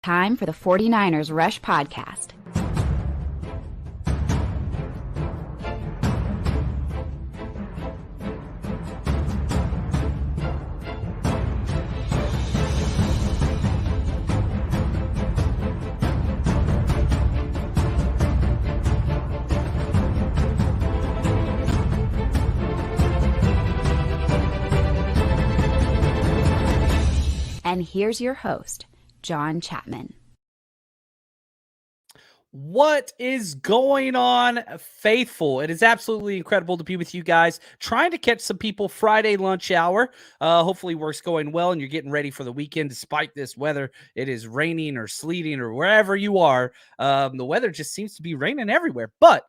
Time for the 49ers Rush Podcast. And here's your host, John Chapman. What is going on, faithful? It is absolutely incredible to be with you guys, trying to catch some people Friday lunch hour. Hopefully work's going well and you're getting ready for the weekend despite this weather. It is raining or sleeting or wherever you are. The weather just seems to be raining everywhere, but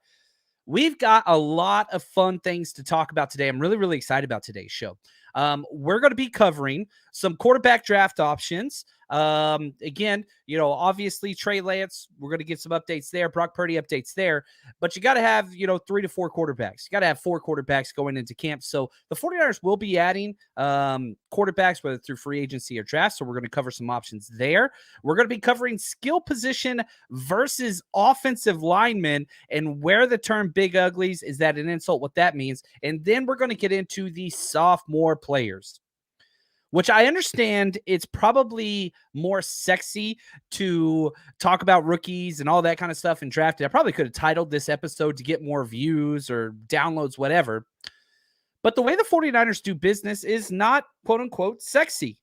we've got a lot of fun things to talk about today. I'm really excited about today's show. We're going to be covering some quarterback draft options. Again, obviously Trey Lance, we're going to get some updates there, Brock Purdy updates there, but you got to have, 3 to 4 quarterbacks. You got to have 4 quarterbacks going into camp. So the 49ers will be adding quarterbacks, whether through free agency or draft. So we're going to cover some options there. We're going to be covering skill position versus offensive linemen and where the term big uglies, is that an insult, what that means. And then we're going to get into the sophomore players, which I understand it's probably more sexy to talk about rookies and all that kind of stuff and drafted. I probably could have titled this episode to get more views or downloads, whatever. But the way the 49ers do business is not, quote unquote, sexy.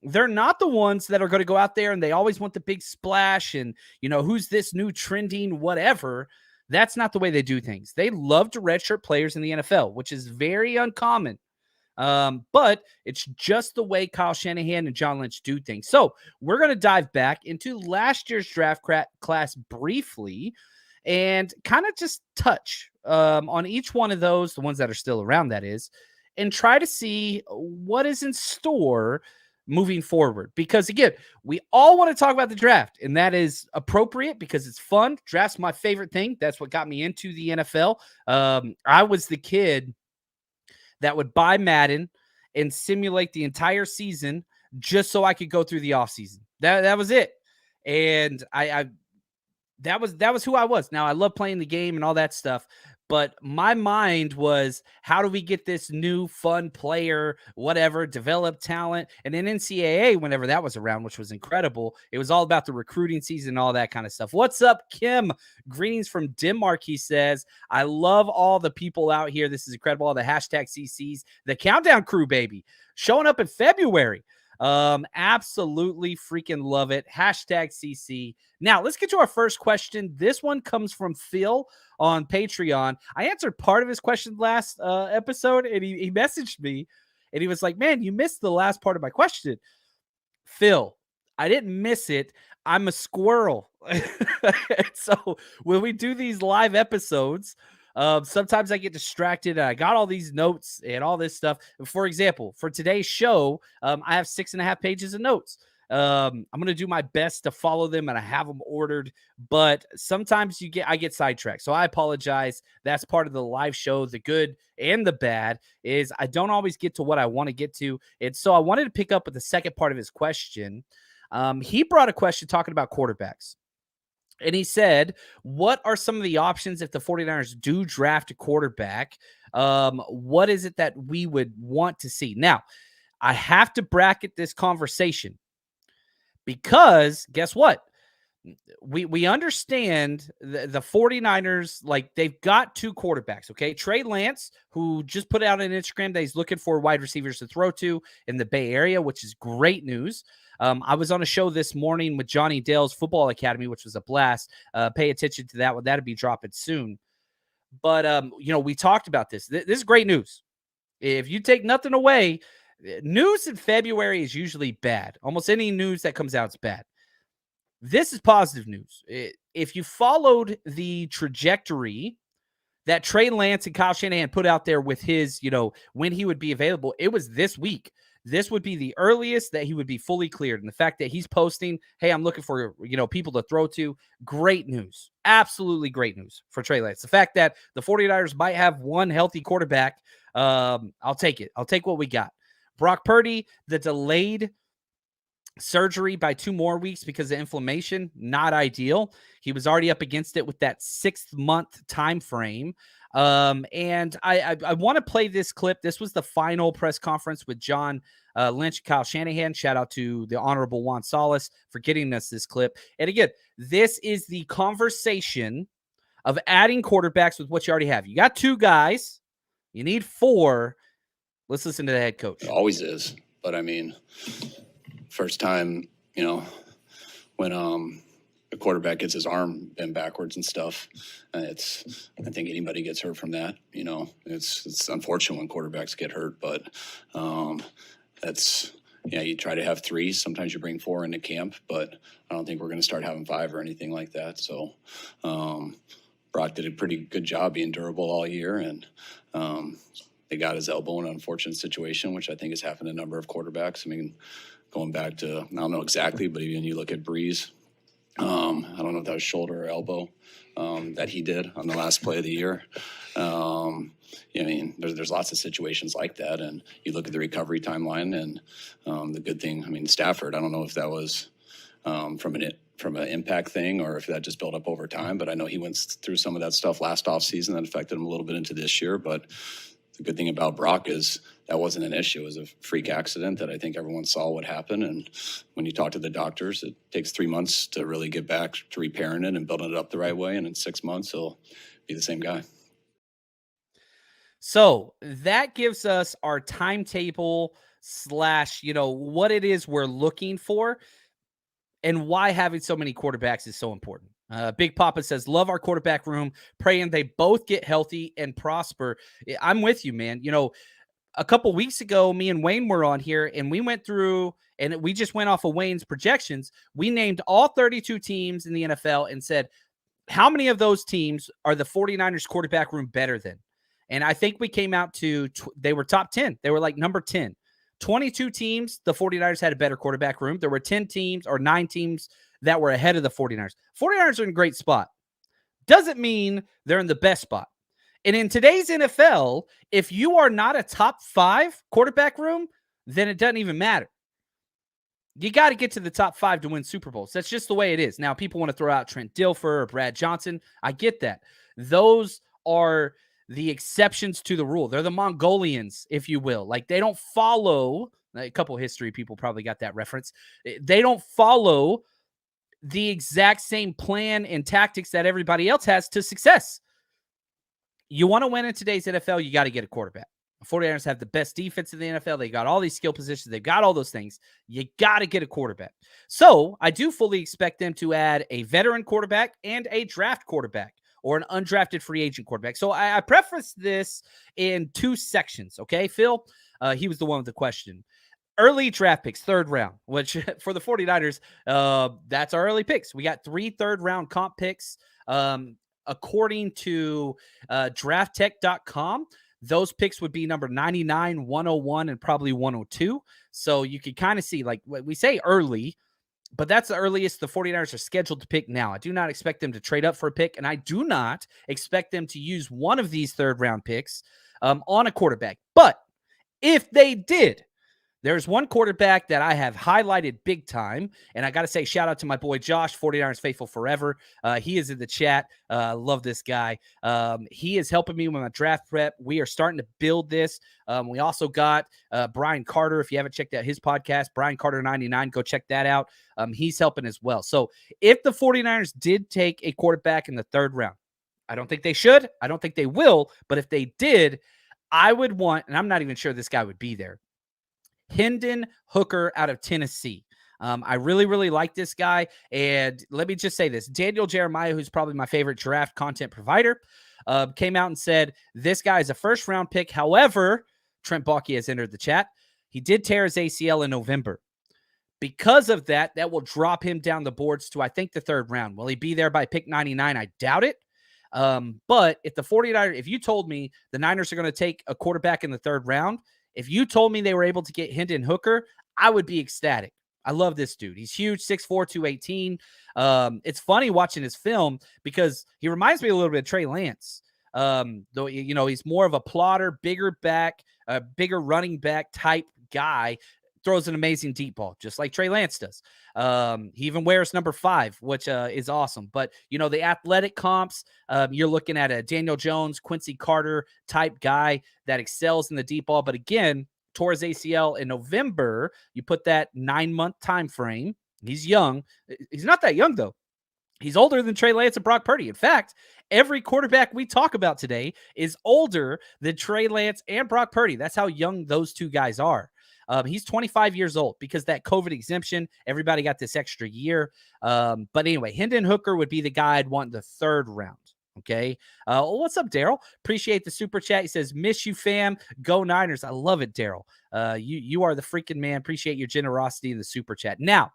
They're not the ones that are going to go out there and they always want the big splash and, who's this new trending, whatever. That's not the way they do things. They love to redshirt players in the NFL, which is very uncommon. But it's just the way Kyle Shanahan and John Lynch do things. So we're going to dive back into last year's draft class briefly and kind of just touch on each one of those, the ones that are still around, that is, and try to see what is in store moving forward. Because again, we all want to talk about the draft, and that is appropriate because it's fun. Draft's my favorite thing. That's what got me into the NFL. I was the kid that would buy Madden and simulate the entire season just so I could go through the offseason. That was it. And that was who I was. Now I love playing the game and all that stuff, but my mind was, how do we get this new fun player, whatever, develop talent? And then NCAA, whenever that was around, which was incredible, it was all about the recruiting season and all that kind of stuff. What's up, Kim? Greetings from Denmark, he says. I love all the people out here. This is incredible. All the hashtag CCs, the countdown crew, baby, showing up in February. Absolutely freaking love it. Hashtag CC. Now let's get to our first question. This one comes from Phil on Patreon. I answered part of his question last episode, and he messaged me and he was like, man, you missed the last part of my question. Phil, I didn't miss it. I'm a squirrel. So when we do these live episodes, sometimes I get distracted and I got all these notes and all this stuff. For example, for today's show, I have 6.5 pages of notes. I'm going to do my best to follow them and I have them ordered, but sometimes I get sidetracked. So I apologize. That's part of the live show. The good and the bad is I don't always get to what I want to get to. And so I wanted to pick up with the second part of his question. He brought a question talking about quarterbacks. And he said, what are some of the options if the 49ers do draft a quarterback? What is it that we would want to see? Now, I have to bracket this conversation because guess what? We understand the 49ers, like, they've got 2 quarterbacks, okay? Trey Lance, who just put out on Instagram that he's looking for wide receivers to throw to in the Bay Area, which is great news. I was on a show this morning with Johnny Dale's Football Academy, which was a blast. Pay attention to that one. That'll be dropping soon. But, we talked about this. This is great news. If you take nothing away, news in February is usually bad. Almost any news that comes out is bad. This is positive news. If you followed the trajectory that Trey Lance and Kyle Shanahan put out there with his, when he would be available, it was this week. This would be the earliest that he would be fully cleared. And the fact that he's posting, hey, I'm looking for, people to throw to, great news. Absolutely great news for Trey Lance. The fact that the 49ers might have one healthy quarterback, I'll take it. I'll take what we got. Brock Purdy, the delayed Surgery by 2 more weeks because of inflammation, not ideal. He was already up against it with that 6-month time frame. And I want to play this clip. This was the final press conference with John Lynch and Kyle Shanahan. Shout out to the Honorable Juan Salas for getting us this clip. And again, this is the conversation of adding quarterbacks with what you already have. You got 2 guys. You need 4. Let's listen to the head coach. It always is. But, I mean, first time, when the quarterback gets his arm bent backwards and stuff, I think anybody gets hurt from that. It's unfortunate when quarterbacks get hurt, but you try to have 3. Sometimes you bring 4 into camp, but I don't think we're going to start having 5 or anything like that. So Brock did a pretty good job being durable all year, and they got his elbow in an unfortunate situation, which I think has happened to a number of quarterbacks. I mean, going back to, I don't know exactly, but even you look at Breeze, I don't know if that was shoulder or elbow that he did on the last play of the year. There's lots of situations like that, and you look at the recovery timeline, and the good thing, Stafford, I don't know if that was from an impact thing or if that just built up over time, but I know he went through some of that stuff last offseason that affected him a little bit into this year. But the good thing about Brock is that wasn't an issue. It was a freak accident that I think everyone saw what happened. And when you talk to the doctors, it takes 3 months to really get back to repairing it and building it up the right way. And in 6 months, he'll be the same guy. So that gives us our timetable / what it is we're looking for and why having so many quarterbacks is so important. Big Papa says, love our quarterback room, praying they both get healthy and prosper. I'm with you, man. A couple weeks ago, me and Wayne were on here, and we went through, and we just went off of Wayne's projections. We named all 32 teams in the NFL and said, how many of those teams are the 49ers quarterback room better than? And I think we came out to, they were top 10. They were like number 10. 22 teams, the 49ers had a better quarterback room. There were 10 teams or 9 teams that were ahead of the 49ers. 49ers are in a great spot. Doesn't mean they're in the best spot. And in today's NFL, if you are not a top 5 quarterback room, then it doesn't even matter. You got to get to the top 5 to win Super Bowls. That's just the way it is. Now, people want to throw out Trent Dilfer or Brad Johnson. I get that. Those are the exceptions to the rule. They're the Mongolians, if you will. Like, they don't follow, a couple history people probably got that reference. They don't follow the exact same plan and tactics that everybody else has to success. You want to win in today's NFL, you got to get a quarterback. The 49ers have the best defense in the NFL. They got all these skill positions. They've got all those things. You got to get a quarterback. So I do fully expect them to add a veteran quarterback and a draft quarterback or an undrafted free agent quarterback. So I preface this in 2 sections, okay, Phil? He was the one with the question. Early draft picks, 3rd round, which for the 49ers, that's our early picks. We got 3 third-round comp picks. According to drafttech.com, those picks would be number 99, 101, and probably 102. So you can kind of see, like, we say early, but that's the earliest the 49ers are scheduled to pick now. I do not expect them to trade up for a pick, and I do not expect them to use one of these 3rd-round picks on a quarterback. But if they did, there's one quarterback that I have highlighted big time, and I got to say shout out to my boy Josh, 49ers faithful forever. He is in the chat. Love this guy. He is helping me with my draft prep. We are starting to build this. We also got Brian Carter. If you haven't checked out his podcast, Brian Carter 99, go check that out. He's helping as well. So if the 49ers did take a quarterback in the 3rd round, I don't think they should. I don't think they will. But if they did, I would want, and I'm not even sure this guy would be there, Hendon Hooker out of Tennessee. I really, really like this guy. And let me just say this. Daniel Jeremiah, who's probably my favorite draft content provider, came out and said, this guy is a 1st-round pick. However, Trent Baalke has entered the chat. He did tear his ACL in November. Because of that, that will drop him down the boards to, I think, the 3rd round. Will he be there by pick 99? I doubt it. But if the 49ers, if you told me the Niners are going to take a quarterback in the 3rd round, if you told me they were able to get Hendon Hooker, I would be ecstatic. I love this dude. He's huge, 6'4", 218. It's funny watching his film because he reminds me a little bit of Trey Lance. Though, he's more of a plotter, bigger running back type guy. throws an amazing deep ball, just like Trey Lance does. He even wears number 5, which is awesome. But, the athletic comps, you're looking at a Daniel Jones, Quincy Carter type guy that excels in the deep ball. But again, tore his ACL in November. You put that 9-month time frame. He's young. He's not that young, though. He's older than Trey Lance and Brock Purdy. In fact, every quarterback we talk about today is older than Trey Lance and Brock Purdy. That's how young those two guys are. He's 25 years old because that COVID exemption, everybody got this extra year. But anyway, Hendon Hooker would be the guy I'd want in the 3rd round. Okay. What's up, Daryl? Appreciate the super chat. He says, miss you, fam. Go Niners. I love it, Daryl. You are the freaking man. Appreciate your generosity in the super chat. Now,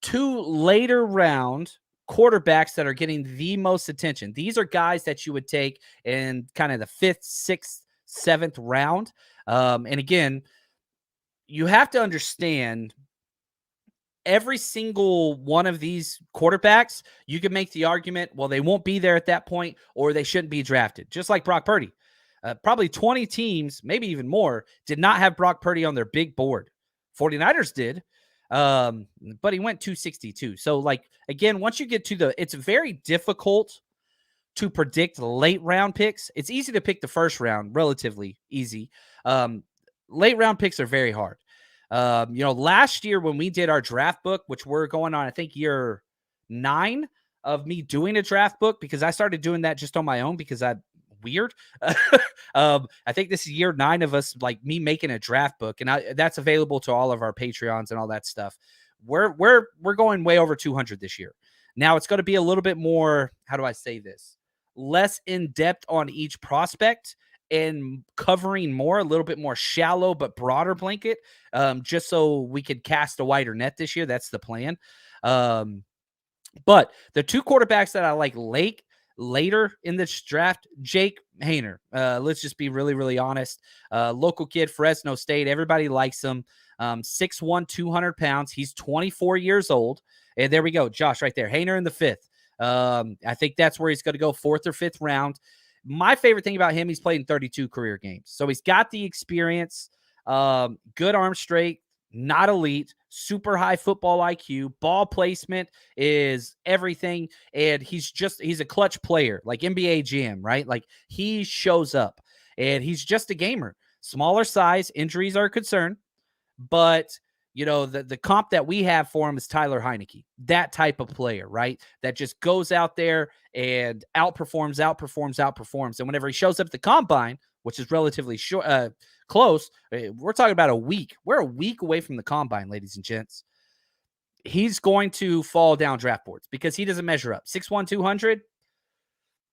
2 later round quarterbacks that are getting the most attention. These are guys that you would take in kind of the 5th, 6th, 7th round. And again, you have to understand every single one of these quarterbacks, you can make the argument, well, they won't be there at that point or they shouldn't be drafted. Just like Brock Purdy. Probably 20 teams, maybe even more, did not have Brock Purdy on their big board. 49ers did. But he went 262. So again, once you get to it's very difficult to predict late round picks. It's easy to pick the first round, relatively easy. Late round picks are very hard. Last year when we did our draft book, which we're going on, I think year 9 of me doing a draft book, because I started doing that just on my own because I'm weird. I think this is year 9 of us, like me making a draft book, and that's available to all of our Patreons and all that stuff. We're going way over 200 this year. Now it's going to be a little bit more, how do I say this? Less in depth on each prospect and covering more, a little bit more shallow but broader blanket, just so we could cast a wider net this year. That's the plan. But the 2 quarterbacks that I like later in this draft, Jake Haener. Let's just be really, really honest. Local kid, Fresno State. Everybody likes him. 6'1", 200 pounds. He's 24 years old. And there we go. Josh right there. Haener in the 5th. I think that's where he's going to go, 4th or 5th round. My favorite thing about him, he's played in 32 career games. So he's got the experience, good arm strength, not elite, super high football IQ, ball placement is everything. And he's a clutch player, like NBA Jam, right? Like he shows up and he's just a gamer. Smaller size, injuries are a concern, but the comp that we have for him is Tyler Heineke, that type of player, right? That just goes out there and outperforms. And whenever he shows up at the combine, which is relatively short, close, we're talking about a week. We're a week away from the combine, ladies and gents. He's going to fall down draft boards because he doesn't measure up. 6'1", 200.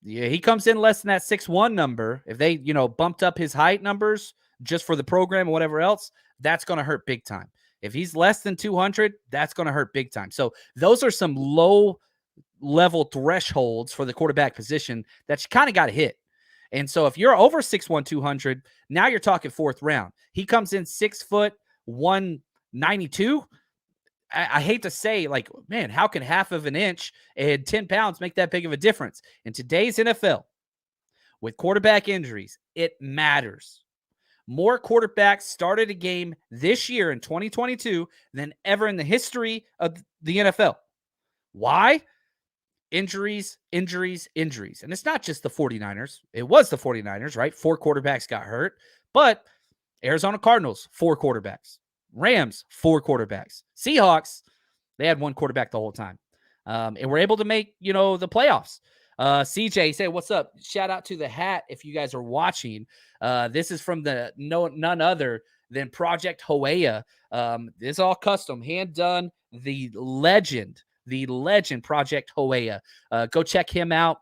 Yeah, he comes in less than that 6'1" number. If they, bumped up his height numbers just for the program or whatever else, that's going to hurt big time. If he's less than 200, that's going to hurt big time. So those are some low-level thresholds for the quarterback position that you kind of got to hit. And so if you're over 6'1", 200, now you're talking 4th round. He comes in 6 foot, 192. I hate to say, man, how can half of an inch and 10 pounds make that big of a difference? In today's NFL, with quarterback injuries, it matters. More quarterbacks started a game this year in 2022 than ever in the history of the NFL. Why? Injuries. And it's not just the 49ers. It was the 49ers, right? 4 quarterbacks got hurt. But Arizona Cardinals, 4 quarterbacks. Rams, 4 quarterbacks. Seahawks, they had 1 quarterback the whole time. And we're able to make, the playoffs. CJ said, what's up? Shout out to the hat if you guys are watching. This is from none other than Project Hoea. This is all custom, hand done. The legend Project Hoea. Go check him out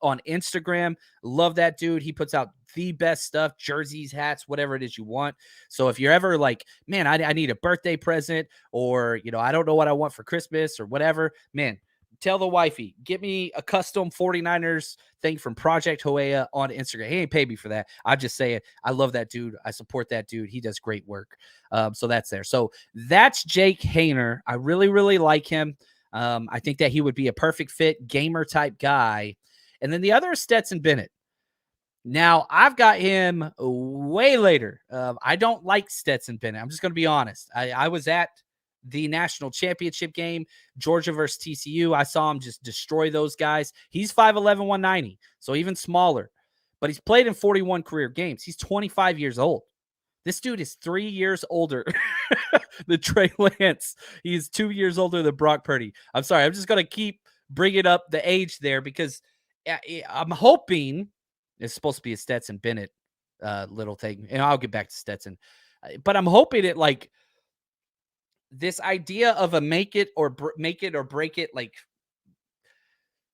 on Instagram. Love that dude. He puts out the best stuff, jerseys, hats, whatever it is you want. So if you're ever like, man, I need a birthday present, or, I don't know what I want for Christmas or whatever, man, tell the wifey, get me a custom 49ers thing from Project Hoea on Instagram. He ain't paid me for that. I just say it. I love that dude. I support that dude. He does great work. So that's there. So that's Jake Haener. I really, really like him. I think that he would be a perfect fit, gamer type guy. And then the other is Stetson Bennett. Now, I've got him way later. I don't like Stetson Bennett. I'm just going to be honest. I was at the national championship game, Georgia versus TCU. I saw him just destroy those guys. He's 5'11", 190, so even smaller. But he's played in 41 career games. He's 25 years old. This dude is 3 years older than Trey Lance. He's 2 years older than Brock Purdy. I'm sorry. I'm just going to keep bringing up the age there because I'm hoping it's supposed to be a Stetson Bennett little thing. And I'll get back to Stetson. But I'm hoping it like this idea of a make it or break it, like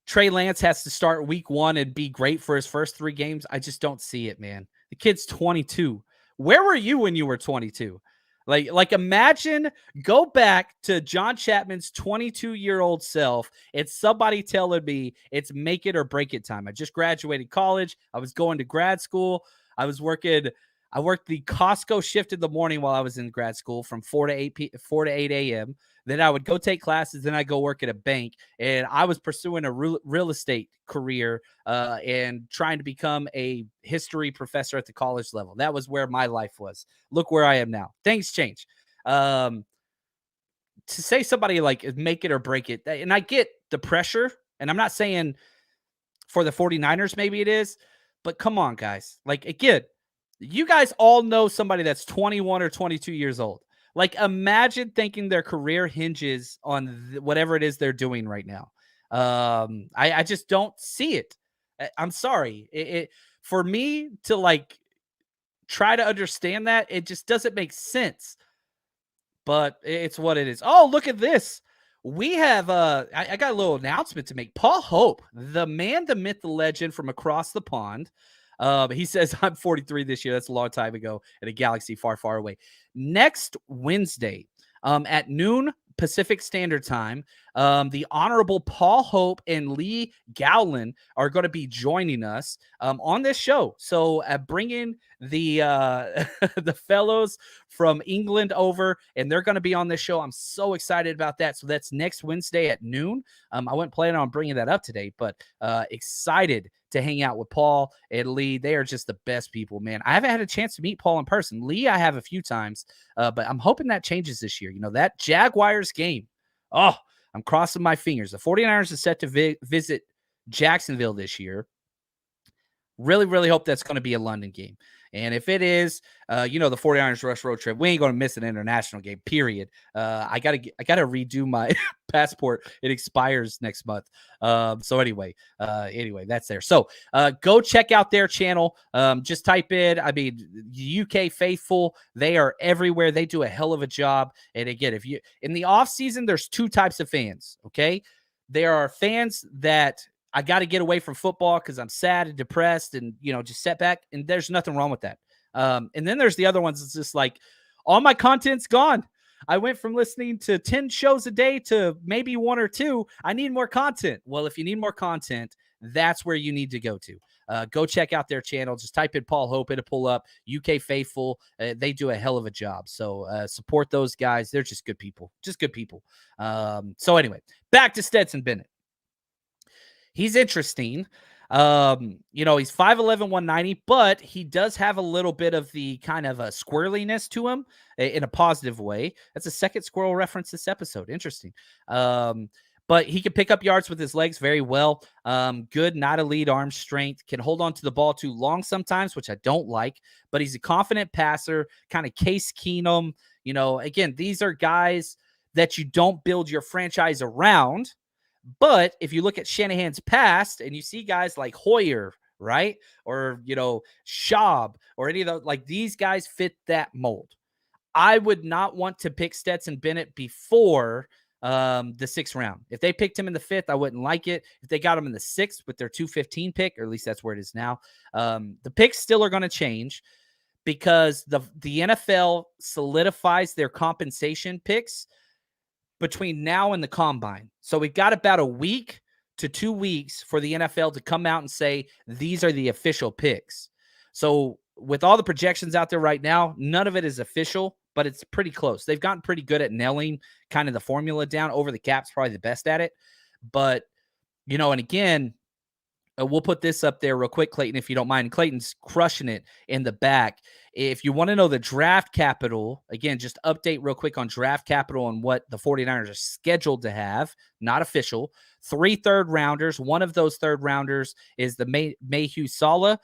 Trey Lance has to start week 1 and be great for his first 3 games. I just don't see it, man. The kid's 22. Where were you when you were 22? Like imagine, go back to John Chapman's 22-year-old self and somebody telling me it's make it or break it time. I just graduated college. I was going to grad school. I worked the Costco shift in the morning while I was in grad school from 4 to 8 a.m. Then I would go take classes. Then I go work at a bank, and I was pursuing a real estate career and trying to become a history professor at the college level. That was where my life was. Look where I am now. Things change. To say somebody like make it or break it, and I get the pressure, and I'm not saying for the 49ers maybe it is, but come on, guys. Like, again, you guys all know somebody that's 21 or 22 years old. Like, imagine thinking their career hinges on whatever it is they're doing right now. I just don't see it. I'm sorry. For me to like try to understand that, it just doesn't make sense. But it's what it is. Oh, look at this. We have I got a little announcement to make. Paul Hope, the man, the myth, the legend from across the pond. He says, I'm 43 this year. That's a long time ago in a galaxy far, far away. Next Wednesday at noon Pacific Standard Time, the Honorable Paul Hope and Lee Gowland are going to be joining us on this show. So bringing the the fellows from England over, and they're going to be on this show. I'm so excited about that. So that's next Wednesday at noon. I wasn't planning on bringing that up today, but excited to hang out with Paul and Lee. They are just the best people, man. I haven't had a chance to meet Paul in person. Lee, I have a few times, but I'm hoping that changes this year. You know, that Jaguars game. Oh, I'm crossing my fingers. The 49ers are set to visit Jacksonville this year. Really, really hope that's going to be a London game. And if it is, the 49ers Rush road trip, we ain't going to miss an international game, period. I got to redo my passport. It expires next month. So anyway, that's there. So go check out their channel. Just type in, UK Faithful. They are everywhere. They do a hell of a job. And again, if you in the off season, there's 2 types of fans. Okay. There are fans that I got to get away from football because I'm sad and depressed and, just set back. And there's nothing wrong with that. And then there's the other ones. It's just like all my content's gone. I went from listening to 10 shows a day to maybe 1 or 2. I need more content. Well, if you need more content, that's where you need to go to. Go check out their channel. Just type in Paul Hope. It'll pull up UK Faithful. They do a hell of a job. So support those guys. They're just good people. So anyway, back to Stetson Bennett. He's interesting. He's 5'11", 190, but he does have a little bit of the kind of a squirreliness to him in a positive way. That's a second squirrel reference this episode. Interesting. But he can pick up yards with his legs very well. Good, not elite arm strength. Can hold on to the ball too long sometimes, which I don't like. But he's a confident passer, kind of Case Keenum. Again, these are guys that you don't build your franchise around. But if you look at Shanahan's past and you see guys like Hoyer, right? Or, Schaub or any of those, like these guys fit that mold. I would not want to pick Stetson Bennett before the 6th round. If they picked him in the 5th, I wouldn't like it. If they got him in the 6th with their 215 pick, or at least that's where it is now, the picks still are going to change because the NFL solidifies their compensation picks between now and the combine. So we've got about a week to 2 weeks for the NFL to come out and say, these are the official picks. So with all the projections out there right now, none of it is official, but it's pretty close. They've gotten pretty good at nailing kind of the formula down. Over the Cap's probably the best at it. But, and again, We'll put this up there real quick, Clayton, if you don't mind. Clayton's crushing it in the back. If you want to know the draft capital, again, just update real quick on draft capital and what the 49ers are scheduled to have, not official. 3 third-rounders. One of those third-rounders is the Mayhew Sala,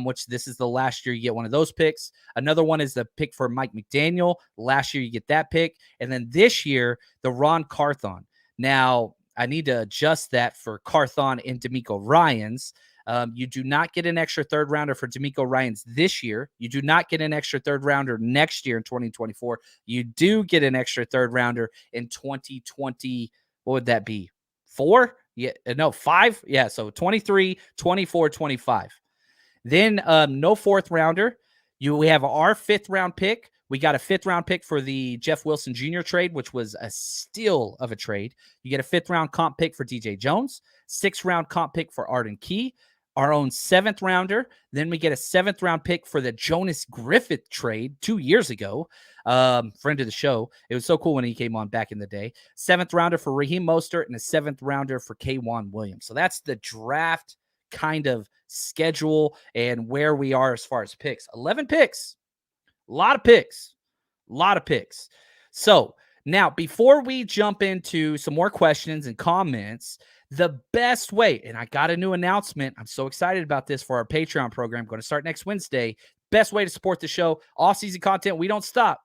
which this is the last year you get one of those picks. Another one is the pick for Mike McDaniel. Last year you get that pick. And then this year, the Ron Carthon. Now, I need to adjust that for Carthon and D'Amico Ryans. You do not get an extra third rounder for D'Amico Ryans this year. You do not get an extra third rounder next year in 2024. You do get an extra third rounder in 2020. What would that be? 4? Yeah, no, 5. Yeah, so 23, 24, 25. Then no fourth rounder. We have our 5th round pick. We got a 5th round pick for the Jeff Wilson Jr. trade, which was a steal of a trade. You get a 5th round comp pick for DJ Jones, 6th round comp pick for Arden Key, our own 7th rounder. Then we get a 7th round pick for the Jonas Griffith trade 2 years ago. Friend of the show. It was so cool when he came on back in the day. 7th rounder for Raheem Mostert and a 7th rounder for K'Wan Williams. So that's the draft kind of schedule and where we are as far as picks. 11 picks. A lot of picks. So now, before we jump into some more questions and comments, the best way, and I got a new announcement. I'm so excited about this for our Patreon program. Going to start next Wednesday. Best way to support the show, off-season content. We don't stop.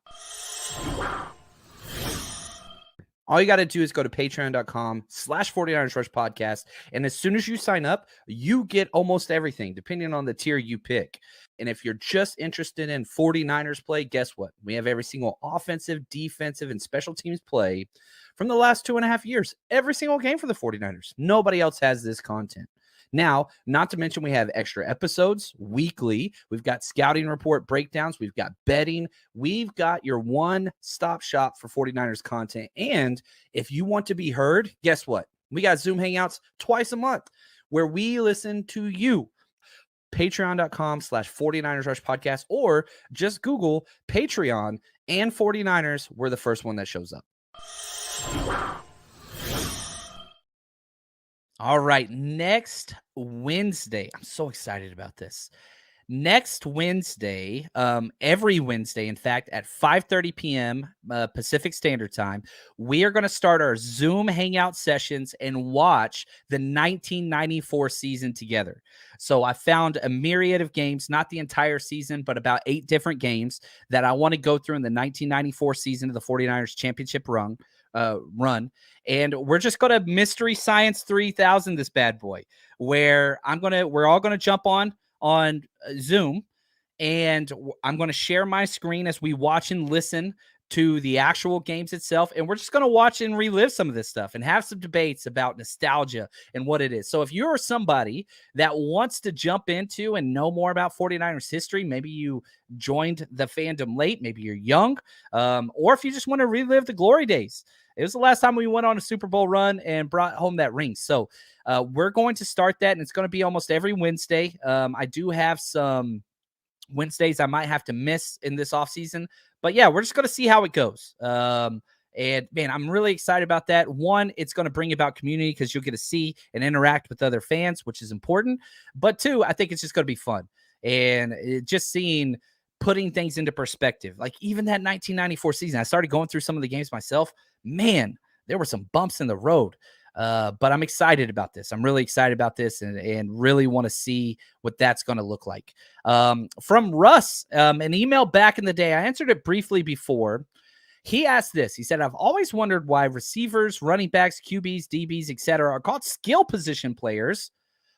All you got to do is go to patreon.com/49ers Rush Podcast. And as soon as you sign up, you get almost everything, depending on the tier you pick. And if you're just interested in 49ers play, guess what? We have every single offensive, defensive, and special teams play from the last 2.5 years. Every single game for the 49ers. Nobody else has this content. Now, not to mention we have extra episodes weekly. We've got scouting report breakdowns. We've got betting. We've got your one-stop shop for 49ers content. And if you want to be heard, guess what? We got Zoom Hangouts twice a month where we listen to you. Patreon.com/49ers Rush Podcast, or just Google Patreon and 49ers. We're the first one that shows up. All right, next Wednesday. I'm so excited about this. Next Wednesday, every Wednesday, in fact, at 5:30 p.m. Pacific Standard Time, we are going to start our Zoom Hangout sessions and watch the 1994 season together. So I found a myriad of games, not the entire season, but about 8 different games that I want to go through in the 1994 season of the 49ers championship run. And we're just going to Mystery Science 3000 this bad boy, where we're all going to jump on Zoom, and I'm going to share my screen as we watch and listen to the actual games itself. And we're just going to watch and relive some of this stuff and have some debates about nostalgia and what it is. So if you're somebody that wants to jump into and know more about 49ers history, maybe you joined the fandom late, maybe you're young, or if you just want to relive the glory days. It was the last time we went on a Super Bowl run and brought home that ring. So we're going to start that, and it's going to be almost every Wednesday. I do have some Wednesdays I might have to miss in this offseason. But, yeah, we're just going to see how it goes. And, man, I'm really excited about that. One, it's going to bring about community because you'll get to see and interact with other fans, which is important. But, two, I think it's just going to be fun. And just putting things into perspective. Like, even that 1994 season, I started going through some of the games myself. Man, there were some bumps in the road. But I'm excited about this. I'm really excited about this and really want to see what that's going to look like. From Russ, an email back in the day, I answered it briefly before. He asked this. He said, I've always wondered why receivers, running backs, QBs, DBs, etc. are called skill position players,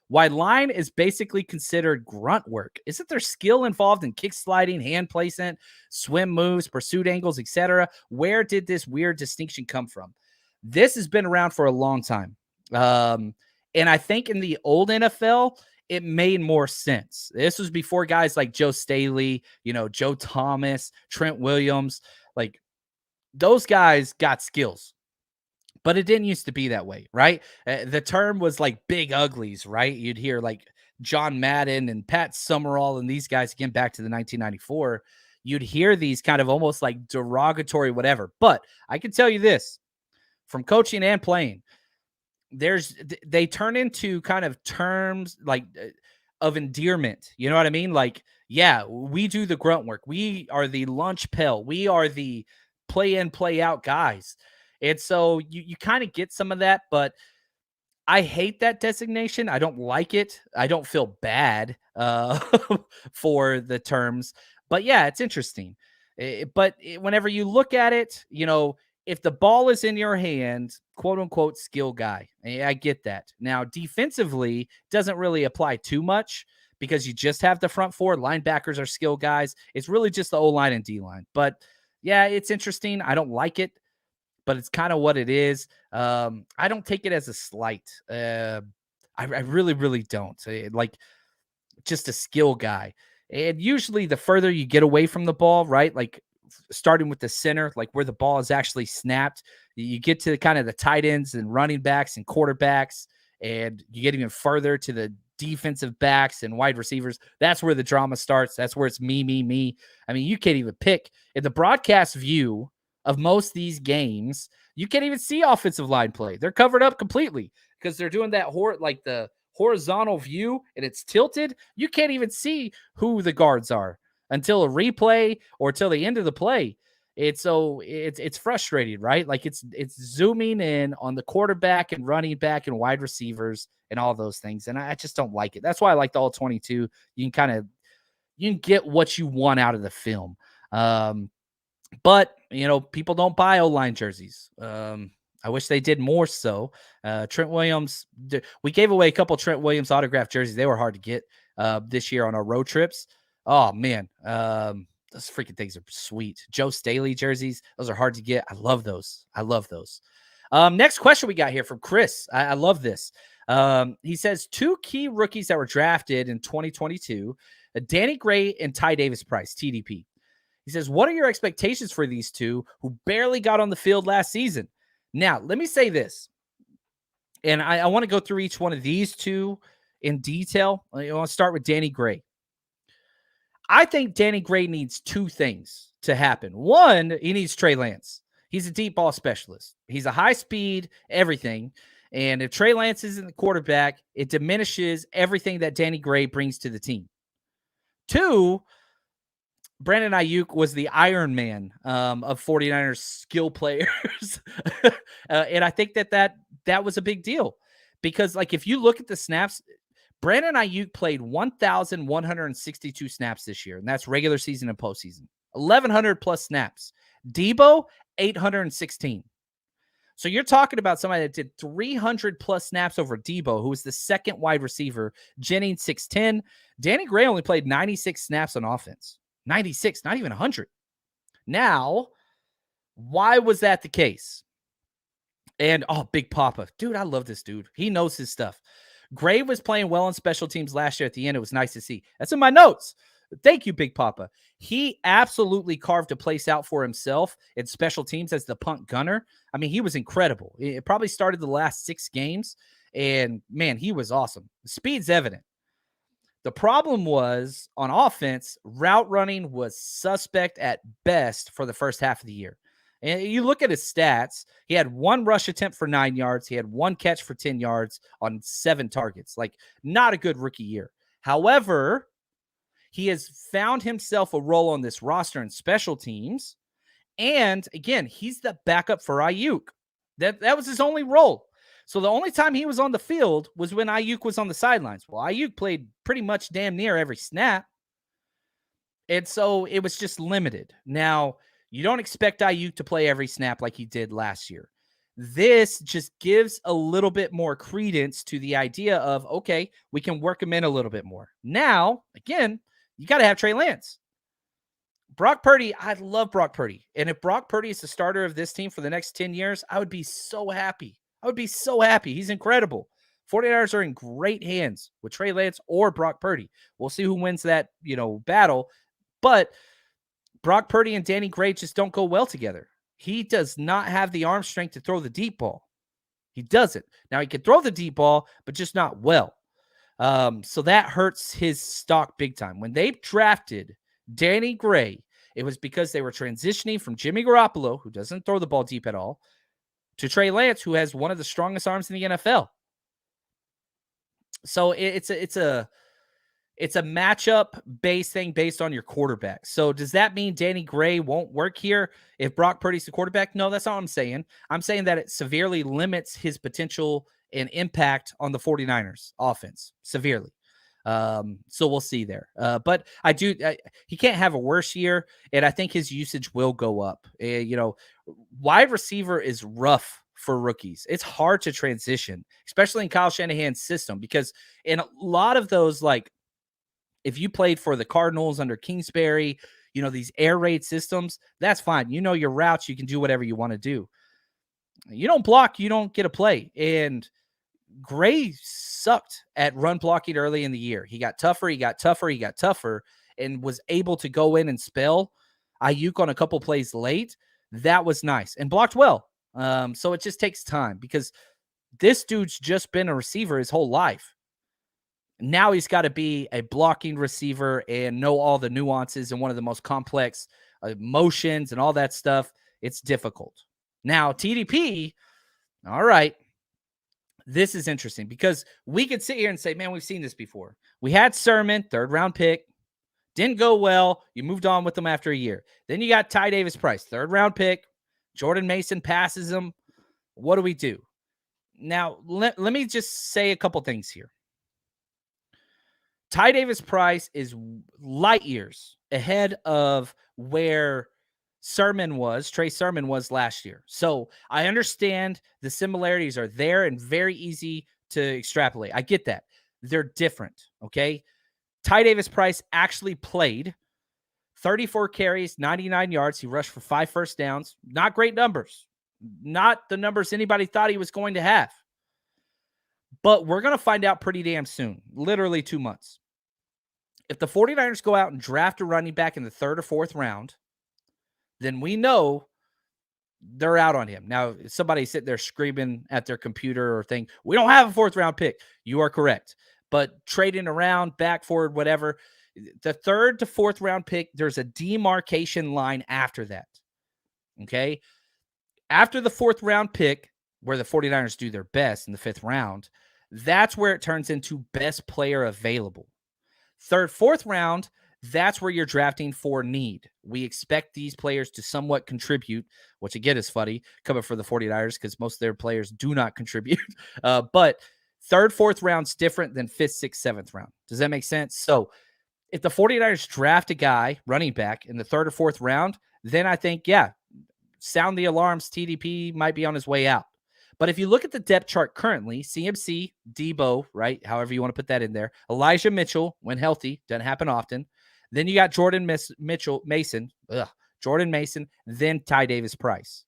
why line is basically considered grunt work. Isn't there skill involved in kick sliding, hand placement, swim moves, pursuit angles, etc.? Where did this weird distinction come from? This has been around for a long time. And I think in the old NFL, it made more sense. This was before guys like Joe Staley, Joe Thomas, Trent Williams. Like, those guys got skills. But it didn't used to be that way, right? The term was like big uglies, right? You'd hear like John Madden and Pat Summerall and these guys, again, back to the 1994. You'd hear these kind of almost like derogatory whatever. But I can tell you this, from coaching and playing, they turn into kind of terms like of endearment. You know what I mean? Like, yeah, we do the grunt work. We are the lunch pill. We are the play in, play out guys. And so you kind of get some of that, but I hate that designation. I don't like it. I don't feel bad for the terms, but yeah, it's interesting. Whenever you look at it, if the ball is in your hand, quote unquote, skill guy, I get that. Now, defensively doesn't really apply too much because you just have the front four. Linebackers are skill guys. It's really just the O-line and D-line. But yeah, it's interesting. I don't like it, but it's kind of what it is. I don't take it as a slight. I really, really don't. Like, just a skill guy. And usually the further you get away from the ball, right? Like starting with the center, like where the ball is actually snapped, you get to kind of the tight ends and running backs and quarterbacks, and you get even further to the defensive backs and wide receivers. That's where the drama starts. That's where it's me. I mean, you can't even pick. In the broadcast view of most these games, you can't even see offensive line play. They're covered up completely because they're doing that like the horizontal view and it's tilted. You can't even see who the guards are until a replay or till the end of the play. It's frustrating, right? Like it's zooming in on the quarterback and running back and wide receivers and all those things. And I just don't like it. That's why I like the all 22. You can get what you want out of the film. But people don't buy O-line jerseys. I wish they did more so. Trent Williams, we gave away a couple Trent Williams autographed jerseys. They were hard to get this year on our road trips. Oh, man. Those freaking things are sweet. Joe Staley jerseys, those are hard to get. I love those. Next question we got here from Chris. I love this. He says, 2 key rookies that were drafted in 2022, Danny Gray and Ty Davis Price, TDP. He says, what are your expectations for these two who barely got on the field last season? Now, let me say this, and I want to go through each one of these two in detail. I want to start with Danny Gray. I think Danny Gray needs 2 things to happen. One, he needs Trey Lance. He's a deep ball specialist. He's a high speed, everything. And if Trey Lance isn't the quarterback, it diminishes everything that Danny Gray brings to the team. 2, Brandon Ayuk was the Iron Man of 49ers skill players. And I think that was a big deal because, like, if you look at the snaps, Brandon Ayuk played 1,162 snaps this year, and that's regular season and postseason. 1,100 plus snaps. Debo, 816. So you're talking about somebody that did 300 plus snaps over Debo, who was the second wide receiver. Jennings, 610. Danny Gray only played 96 snaps on offense. 96, not even 100. Now, why was that the case? And, Big Papa. Dude, I love this dude. He knows his stuff. Gray was playing well on special teams last year at the end. It was nice to see. That's in my notes. Thank you, Big Papa. He absolutely carved a place out for himself in special teams as the punt gunner. I mean, he was incredible. It probably started the last 6 games, and, man, he was awesome. The speed's evident. The problem was on offense, route running was suspect at best for the first half of the year. And you look at his stats, he had 1 rush attempt for 9 yards. He had 1 catch for 10 yards on 7 targets. Like, not a good rookie year. However, he has found himself a role on this roster in special teams. And again, he's the backup for Ayuk. That was his only role. So the only time he was on the field was when Ayuk was on the sidelines. Well, Ayuk played pretty much damn near every snap. And so it was just limited. Now, you don't expect Ayuk to play every snap like he did last year. This just gives a little bit more credence to the idea of, okay, we can work him in a little bit more. Now, again, you got to have Trey Lance. Brock Purdy, I love Brock Purdy. And if Brock Purdy is the starter of this team for the next 10 years, I would be so happy. He's incredible. 49ers are in great hands with Trey Lance or Brock Purdy. We'll see who wins that, battle. But Brock Purdy and Danny Gray just don't go well together. He does not have the arm strength to throw the deep ball. He doesn't. Now, he can throw the deep ball, but just not well. So that hurts his stock big time. When they drafted Danny Gray, it was because they were transitioning from Jimmy Garoppolo, who doesn't throw the ball deep at all, to Trey Lance, who has one of the strongest arms in the NFL. So it's a matchup based thing based on your quarterback. So does that mean Danny Gray won't work here if Brock Purdy's the quarterback? No, that's not what I'm saying. I'm saying that it severely limits his potential and impact on the 49ers offense severely. So we'll see there. But he can't have a worse year, and I think his usage will go up. Wide receiver is rough for rookies. It's hard to transition, especially in Kyle Shanahan's system, because in a lot of those, like, if you played for the Cardinals under Kingsbury, these air raid systems, that's fine. Your routes, you can do whatever you want to do. You don't block, you don't get a play. And Gray sucked at run blocking early in the year. He got tougher, and was able to go in and spell Ayuk on a couple plays late. That was nice and blocked well. So it just takes time, because this dude's just been a receiver his whole life. Now he's got to be a blocking receiver and know all the nuances and one of the most complex motions and all that stuff. It's difficult. Now, TDP, all right, this is interesting, because we could sit here and say, man, we've seen this before. We had Sermon, 3rd round pick. Didn't go well. You moved on with him after a year. Then you got Ty Davis-Price, 3rd round pick. Jordan Mason passes him. What do we do? Now, let me just say a couple things here. Ty Davis-Price is light years ahead of where Trey Sermon was last year. So I understand the similarities are there and very easy to extrapolate. I get that. They're different, okay? Ty Davis-Price actually played 34 carries, 99 yards. He rushed for 5 first downs. Not great numbers. Not the numbers anybody thought he was going to have. But we're going to find out pretty damn soon, literally 2 months. If the 49ers go out and draft a running back in the 3rd or 4th round, then we know they're out on him. Now, somebody sitting there screaming at their computer or thing, we don't have a 4th round pick. You are correct. But trading around, back, forward, whatever, the 3rd to 4th round pick, there's a demarcation line after that. Okay? After the 4th round pick, where the 49ers do their best in the 5th round, that's where it turns into best player available. 3rd, 4th round, that's where you're drafting for need. We expect these players to somewhat contribute, which again is funny coming for the 49ers because most of their players do not contribute. But 3rd, 4th round's different than 5th, 6th, 7th round. Does that make sense? So if the 49ers draft a guy, running back, in the 3rd or 4th round, then I think, yeah, sound the alarms. TDP might be on his way out. But if you look at the depth chart currently, CMC, Debo, right, however you want to put that in there, Elijah Mitchell, when healthy, doesn't happen often. Then you got Jordan Mason, then Ty Davis-Price.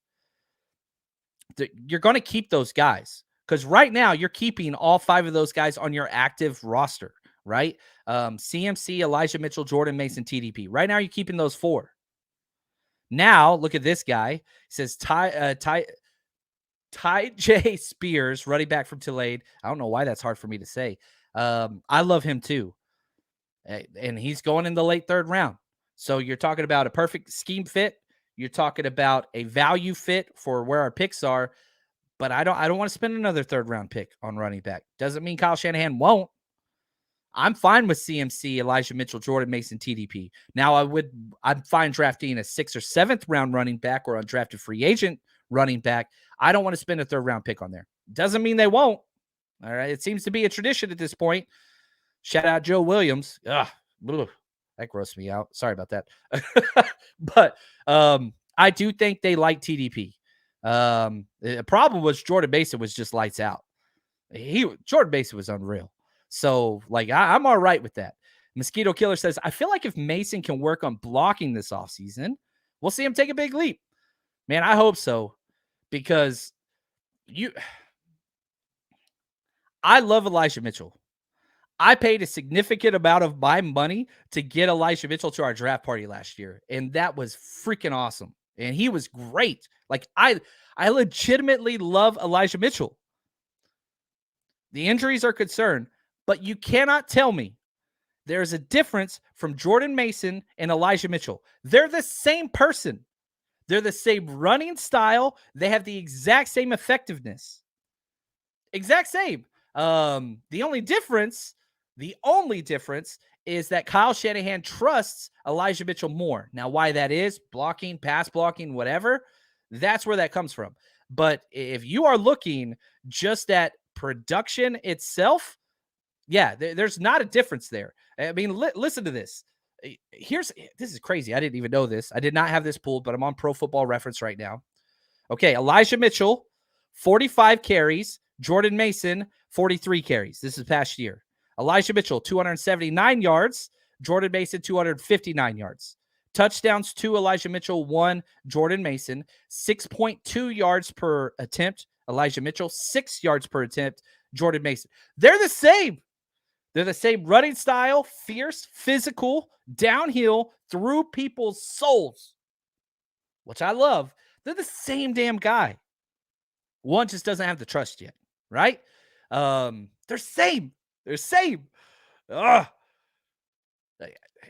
You're going to keep those guys because right now you're keeping all 5 of those guys on your active roster, right? CMC, Elijah Mitchell, Jordan Mason, TDP. Right now you're keeping those 4. Now look at this guy. He says Ty J. Spears, running back from Tulane. I don't know why that's hard for me to say. I love him too. And he's going in the late 3rd round. So you're talking about a perfect scheme fit. You're talking about a value fit for where our picks are. But I don't want to spend another 3rd round pick on running back. Doesn't mean Kyle Shanahan won't. I'm fine with CMC, Elijah Mitchell, Jordan Mason, TDP. Now I'm fine drafting a 6th or 7th round running back or undrafted free agent running back. I don't want to spend a 3rd round pick on there. Doesn't mean they won't. All right. It seems to be a tradition at this point. Shout out Joe Williams. Ugh, that grossed me out. Sorry about that. But I do think they like TDP. The problem was Jordan Mason was just lights out. Jordan Mason was unreal. So, I'm all right with that. Mosquito Killer says, I feel like if Mason can work on blocking this offseason, we'll see him take a big leap. Man, I hope so. Because I love Elijah Mitchell. I paid a significant amount of my money to get Elijah Mitchell to our draft party last year. And that was freaking awesome. And he was great. I legitimately love Elijah Mitchell. The injuries are concerned, but you cannot tell me there's a difference from Jordan Mason and Elijah Mitchell. They're the same person. They're the same running style. They have the exact same effectiveness. Exact same. The only difference is that Kyle Shanahan trusts Elijah Mitchell more. Now, why that is, blocking, pass blocking, whatever, that's where that comes from. But if you are looking just at production itself, yeah, there's not a difference there. I mean, listen to this. This is crazy. I didn't even know this. I did not have this pulled, but I'm on Pro Football Reference right now. Okay, Elijah Mitchell, 45 carries. Jordan Mason, 43 carries. This is past year. Elijah Mitchell, 279 yards. Jordan Mason, 259 yards. Touchdowns, 2 Elijah Mitchell, 1 Jordan Mason. 6.2 yards per attempt. Elijah Mitchell, 6 yards per attempt. Jordan Mason. They're the same. They're the same running style, fierce, physical, downhill, through people's souls, which I love. They're the same damn guy. One just doesn't have the trust yet, right? They're same. They're same. Ugh.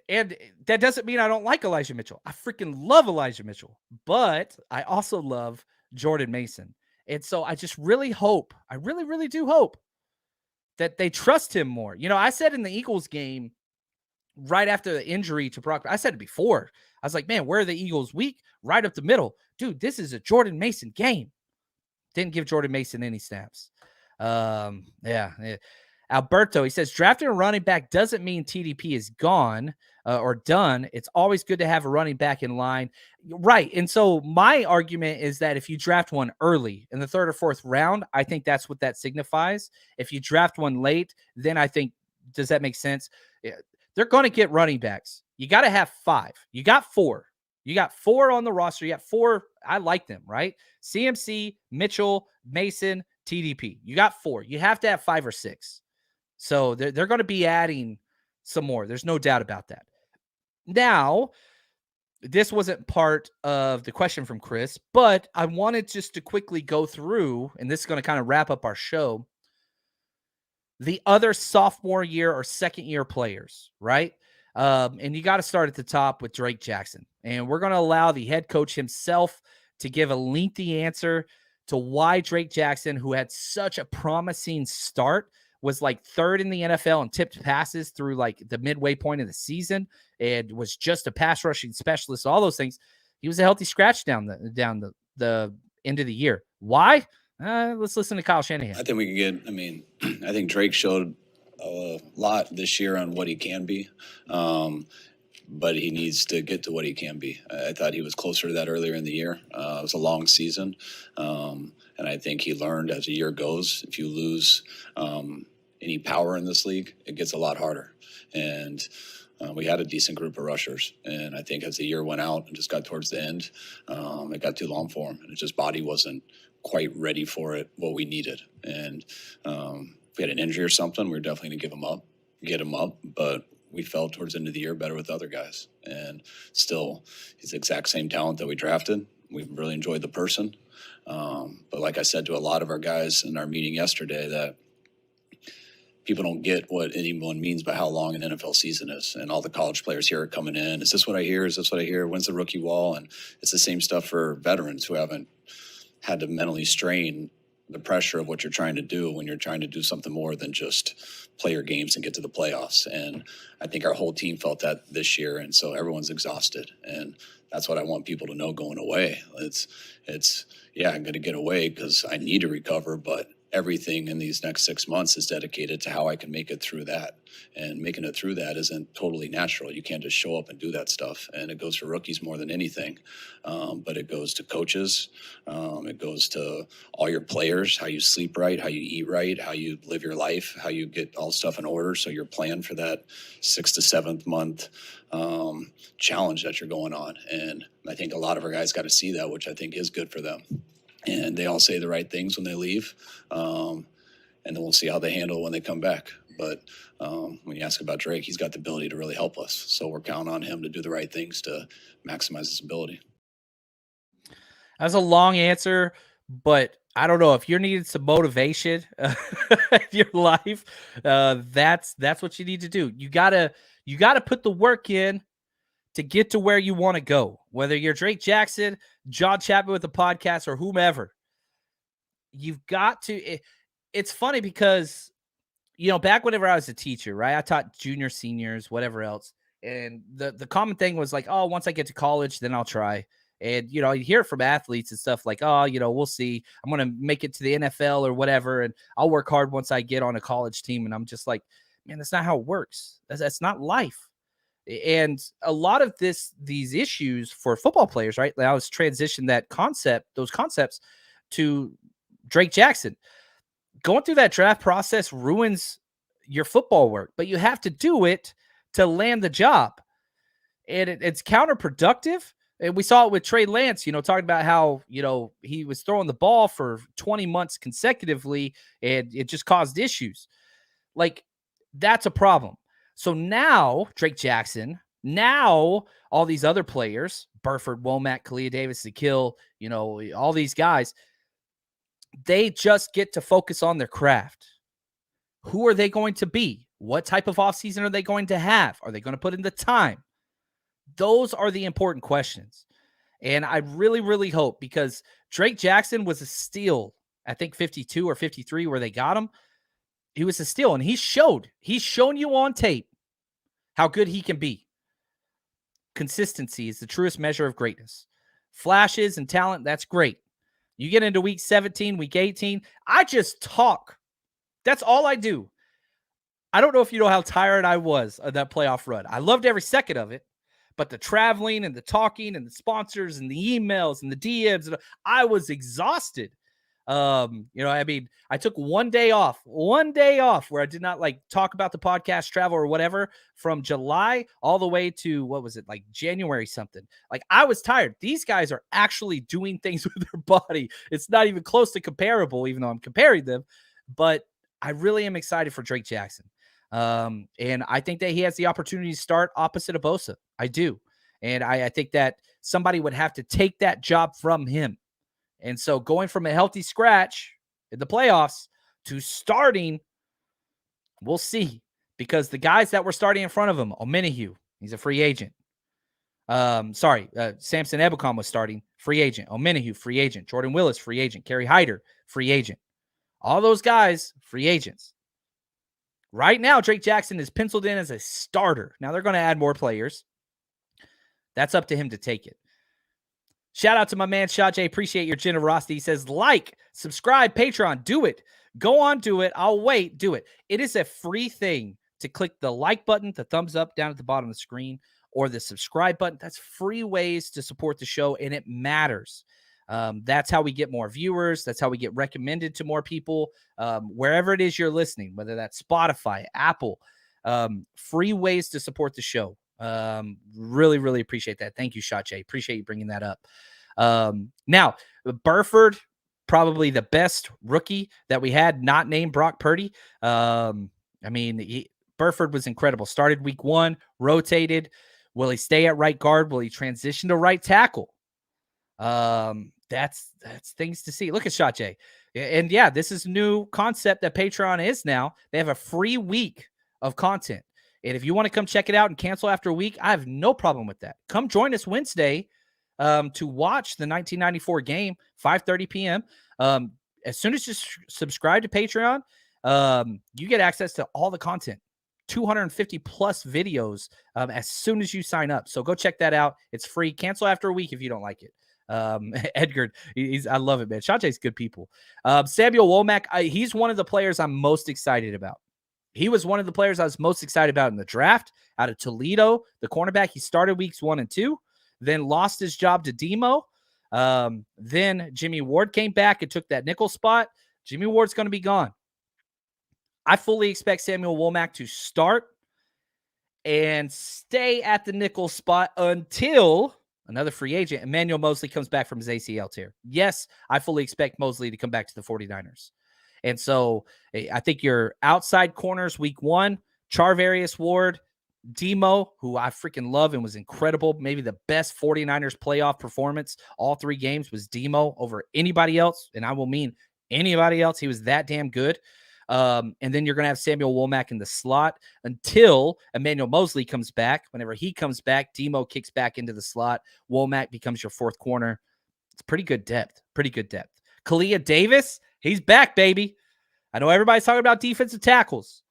And that doesn't mean I don't like Elijah Mitchell. I freaking love Elijah Mitchell, but I also love Jordan Mason. And so I just really hope, I really, really do hope that they trust him more. You know, I said in the Eagles game right after the injury to Brock, I said it before. I was like, man, where are the Eagles weak? Right up the middle. Dude, this is a Jordan Mason game. Didn't give Jordan Mason any snaps. Yeah. Alberto, he says, drafting a running back doesn't mean TDP is gone or done. It's always good to have a running back in line. Right. And so my argument is that if you draft one early in the 3rd or 4th round, I think that's what that signifies. If you draft one late, then I think, does that make sense? Yeah, they're going to get running backs. You got to have 5. You got 4. You got 4 on the roster. You got 4. I like them, right? CMC, Mitchell, Mason, TDP. You got 4. You have to have 5 or 6. So they're going to be adding some more. There's no doubt about that. Now, this wasn't part of the question from Chris, but I wanted just to quickly go through, and this is going to kind of wrap up our show, the other sophomore year or second year players, right? And you got to start at the top with Drake Jackson. And we're going to allow the head coach himself to give a lengthy answer to why Drake Jackson, who had such a promising start, was like 3rd in the NFL in tipped passes through like the midway point of the season and was just a pass rushing specialist, all those things. He was a healthy scratch down the end of the year. Why? Let's listen to Kyle Shanahan. I think we can get, I think Drake showed a lot this year on what he can be. But he needs to get to what he can be. I thought he was closer to that earlier in the year. It was a long season. And I think he learned as the year goes, if you lose any power in this league, it gets a lot harder. And we had a decent group of rushers. And I think as the year went out and just got towards the end, it got too long for him. And his body wasn't quite ready for it, what we needed. And if we had an injury or something, we were definitely going to get him up. But we felt towards the end of the year better with other guys. And still, he's the exact same talent that we drafted. We really enjoyed the person. But like I said to a lot of our guys in our meeting yesterday, that people don't get what anyone means by how long an NFL season is. And all the college players here are coming in. Is this what I hear? Is this what I hear? When's the rookie wall? And it's the same stuff for veterans who haven't had to mentally strain the pressure of what you're trying to do when you're trying to do something more than just play your games and get to the playoffs. And I think our whole team felt that this year. And so everyone's exhausted. And that's what I want people to know going away. Yeah, I'm going to get away because I need to recover, but everything in these next 6 months is dedicated to how I can make it through that. And making it through that isn't totally natural. You can't just show up and do that stuff. And it goes for rookies more than anything. But it goes to coaches. It goes to all your players, how you sleep right, how you eat right, how you live your life, how you get all stuff in order. So you're planned for that 6th to 7th month challenge that you're going on. And I think a lot of our guys got to see that, which I think is good for them. And they all say the right things when they leave. And then we'll see how they handle it when they come back. But when you ask about Drake, he's got the ability to really help us. So we're counting on him to do the right things to maximize his ability. That's a long answer, but I don't know if you're needing some motivation in your life. That's what you need to do. You gotta put the work in to get to where you want to go, whether you're Drake Jackson, John Chapman with the podcast, or whomever, you've got to. It's funny because, back whenever I was a teacher, right? I taught junior, seniors, whatever else. And the common thing was like, oh, once I get to college, then I'll try. And, you hear it from athletes and stuff like, oh, we'll see. I'm going to make it to the NFL or whatever. And I'll work hard once I get on a college team. And I'm just like, man, that's not how it works. That's not life. And a lot of these issues for football players, right? Now let's transition those concepts to Drake Jackson. Going through that draft process ruins your football work, but you have to do it to land the job. And it's counterproductive. And we saw it with Trey Lance, talking about how, he was throwing the ball for 20 months consecutively and it just caused issues. Like, that's a problem. So now Drake Jackson, now all these other players, Burford, Womack, Kalia Davis, Zakil, all these guys, they just get to focus on their craft. Who are they going to be? What type of offseason are they going to have? Are they going to put in the time? Those are the important questions. And I really, really hope, because Drake Jackson was a steal, I think 52 or 53 where they got him. He was a steal, and he's shown you on tape how good he can be. Consistency is the truest measure of greatness. Flashes and talent, that's great. You get into week 17, week 18, I just talk. That's all I do. I don't know if you know how tired I was of that playoff run. I loved every second of it, but the traveling and the talking and the sponsors and the emails and the DMs, I was exhausted. I took one day off where I did not talk about the podcast, travel, or whatever, from July all the way to, what was it, like January something. Like, I was tired. These guys are actually doing things with their body. It's not even close to comparable, even though I'm comparing them. But I really am excited for Drake Jackson. And I think that he has the opportunity to start opposite of Bosa. I do. And I think that somebody would have to take that job from him. And so going from a healthy scratch in the playoffs to starting, we'll see. Because the guys that were starting in front of him, Omenihu, he's a free agent. Samson Ebukam was starting, free agent. Omenihu, free agent. Jordan Willis, free agent. Kerry Hyder, free agent. All those guys, free agents. Right now, Drake Jackson is penciled in as a starter. Now, they're going to add more players. That's up to him to take it. Shout out to my man, Shot J. Appreciate your generosity. He says, subscribe, Patreon. Do it. Go on, do it. I'll wait. Do it. It is a free thing to click the like button, the thumbs up down at the bottom of the screen, or the subscribe button. That's free ways to support the show, and it matters. That's how we get more viewers. That's how we get recommended to more people. Wherever it is you're listening, whether that's Spotify, Apple, free ways to support the show. Really, really appreciate that. Thank you, Shot J. Appreciate you bringing that up. Now, Burford, probably the best rookie that we had, not named Brock Purdy. Burford was incredible. Started week 1, rotated. Will he stay at right guard? Will he transition to right tackle? That's things to see. Look at Shot J. And yeah, this is a new concept that Patreon is now. They have a free week of content. And if you want to come check it out and cancel after a week, I have no problem with that. Come join us Wednesday to watch the 1994 game, 5:30 p.m. As soon as you subscribe to Patreon, you get access to all the content, 250 plus videos as soon as you sign up. So go check that out. It's free. Cancel after a week if you don't like it. Edgar, I love it, man. Shantae's good people. Samuel Womack, he's one of the players I'm most excited about. He was one of the players I was most excited about in the draft out of Toledo, the cornerback. He started weeks 1 and 2, then lost his job to Demo. Then Jimmy Ward came back and took that nickel spot. Jimmy Ward's going to be gone. I fully expect Samuel Womack to start and stay at the nickel spot until another free agent, Emmanuel Mosley, comes back from his ACL tear. Yes, I fully expect Mosley to come back to the 49ers. And so I think your outside corners week 1, Charvarius Ward, Demo, who I freaking love and was incredible. Maybe the best 49ers playoff performance all 3 games was Demo over anybody else. And I will mean anybody else. He was that damn good. And then you're going to have Samuel Womack in the slot until Emmanuel Mosley comes back. Whenever he comes back, Demo kicks back into the slot. Womack becomes your fourth corner. It's pretty good depth. Kalia Davis, he's back, baby. I know everybody's talking about defensive tackles,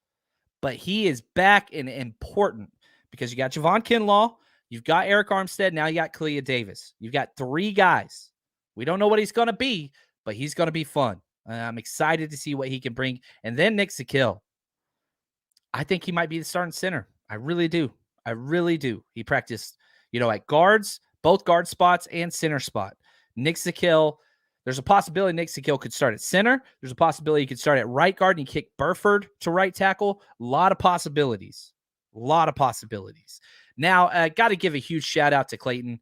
but he is back and important because you got Javon Kinlaw, you've got Eric Armstead, now you got Kalia Davis. You've got three guys. We don't know what he's going to be, but he's going to be fun. I'm excited to see what he can bring. And then Nick Zakill. I think he might be the starting center. I really do. He practiced, at guards, both guard spots and center spot. Nick Zakill, there's a possibility Nick Zakill could start at center. There's a possibility he could start at right guard and kick Burford to right tackle. A lot of possibilities. Now, I got to give a huge shout out to Clayton.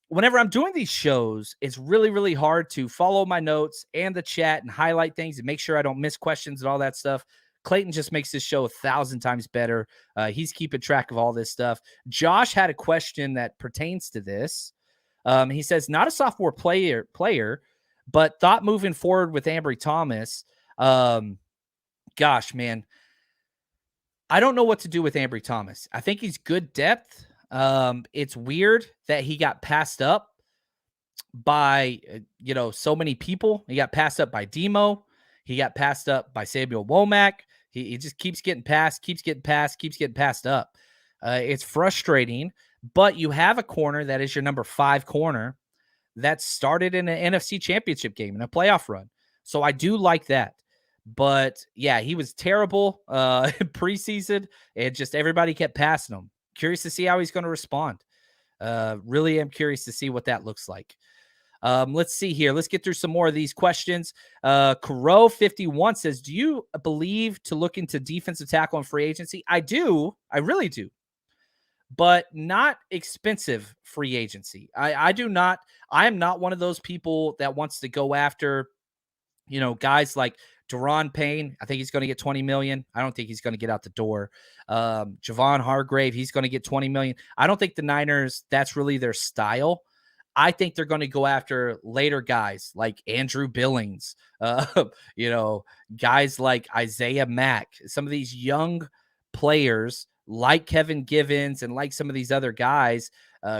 Whenever I'm doing these shows, it's really, really hard to follow my notes and the chat and highlight things and make sure I don't miss questions and all that stuff. Clayton just makes this show 1,000 times better. He's keeping track of all this stuff. Josh had a question that pertains to this. He says, not a sophomore player, but thought moving forward with Ambry Thomas. Gosh, man. I don't know what to do with Ambry Thomas. I think he's good depth. It's weird that he got passed up by, so many people. He got passed up by Demo. He got passed up by Samuel Womack. He just keeps getting passed up. It's frustrating, but you have a corner that is your number 5 corner that started in an NFC championship game in a playoff run. So I do like that. But yeah, he was terrible in preseason, and just everybody kept passing him. Curious to see how he's going to respond. Really am curious to see what that looks like. Let's see here. Let's get through some more of these questions. Crow51 says, do you believe to look into defensive tackle and free agency? I do. I really do. But not expensive free agency. I do not. I am not one of those people that wants to go after, guys like Deron Payne. I think he's going to get $20 million. I don't think he's going to get out the door. Javon Hargrave, he's going to get $20 million. I don't think the Niners, that's really their style. I think they're going to go after later guys like Andrew Billings, guys like Isaiah Mack, some of these young players like Kevin Givens and like some of these other guys,